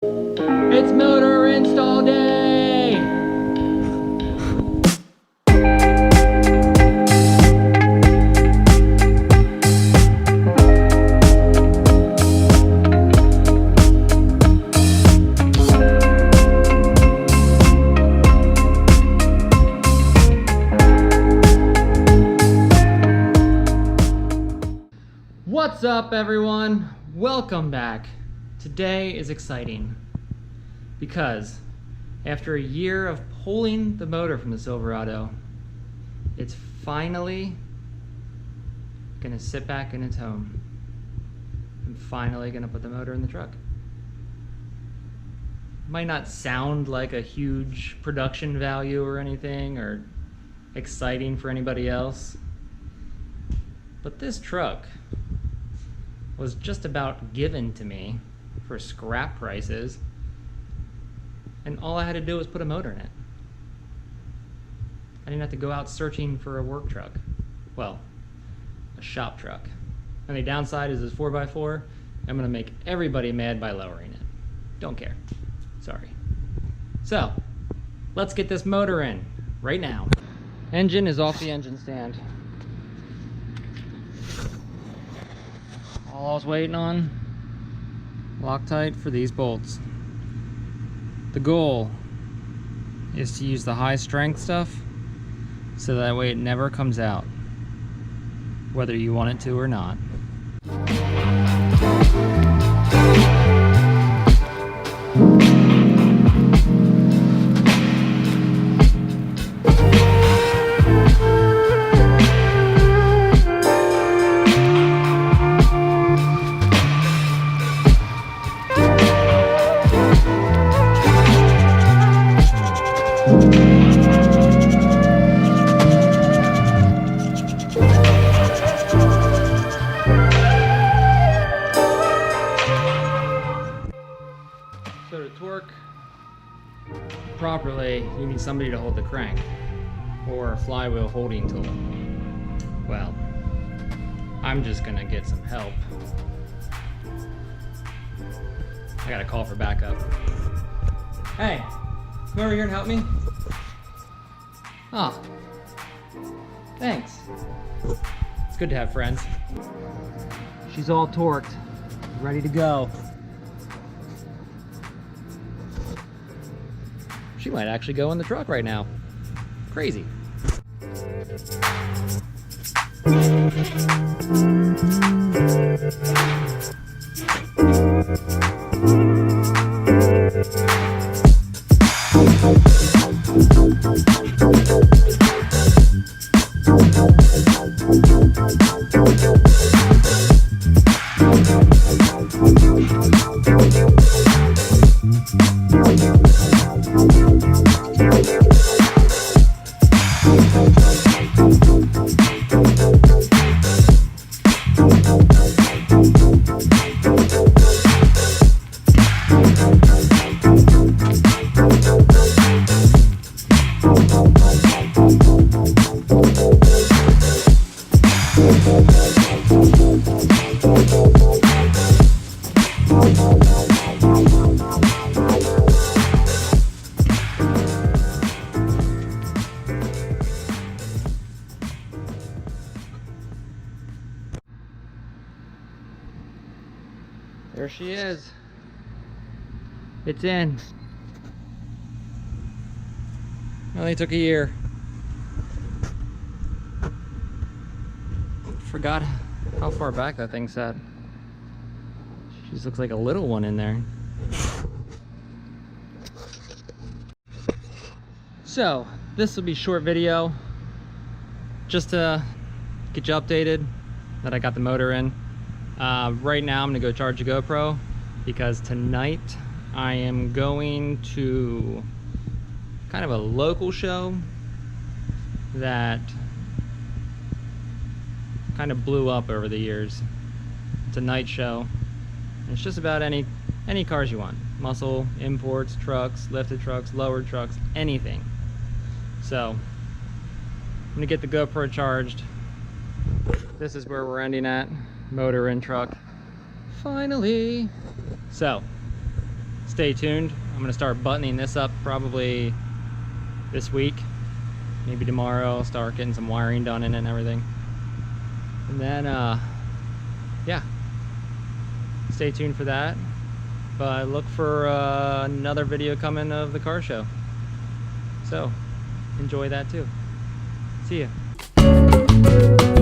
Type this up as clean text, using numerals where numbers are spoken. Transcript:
It's motor install day! What's up, everyone? Welcome back. Today is exciting because after a year of pulling the motor from the Silverado, it's finally gonna sit back in its home. I'm finally gonna put the motor in the truck. Might not sound like a huge production value or anything or exciting for anybody else, but this truck was just about given to me for scrap prices, and all I had to do was put a motor in it. I didn't have to go out searching for a work truck. Well, a shop truck. And the downside is this 4x4, I'm gonna make everybody mad by lowering it. Don't care, sorry. So, let's get this motor in right now. Engine is off the engine stand. All I was waiting on, Loctite for these bolts. The goal is to use the high strength stuff so that way it never comes out, whether you want it to or not. So to torque properly, you need somebody to hold the crank or a flywheel holding tool. Well, I'm just gonna get some help. I gotta call for backup. Hey, come over here and help me. Oh, thanks. It's good to have friends. She's all torqued, ready to go. She might actually go in the truck right now. Crazy. There she is. It's in. Only took a year. Forgot how far back that thing sat. She just looks like a little one in there. So, this will be a short video just to get you updated that I got the motor in. Right now I'm gonna go charge a GoPro because tonight I am going to kind of a local show that kind of blew up over the years. It's a night show. It's just about any cars you want. Muscle, imports, trucks, lifted trucks, lowered trucks, anything. So I'm gonna get the GoPro charged. This is where we're ending at. Motor in truck. Finally. So stay tuned. I'm gonna start buttoning this up probably this week, maybe tomorrow. I'll start getting some wiring done in it and everything. And then, yeah, stay tuned for that. But look for another video coming of the car show. So, enjoy that too. See ya.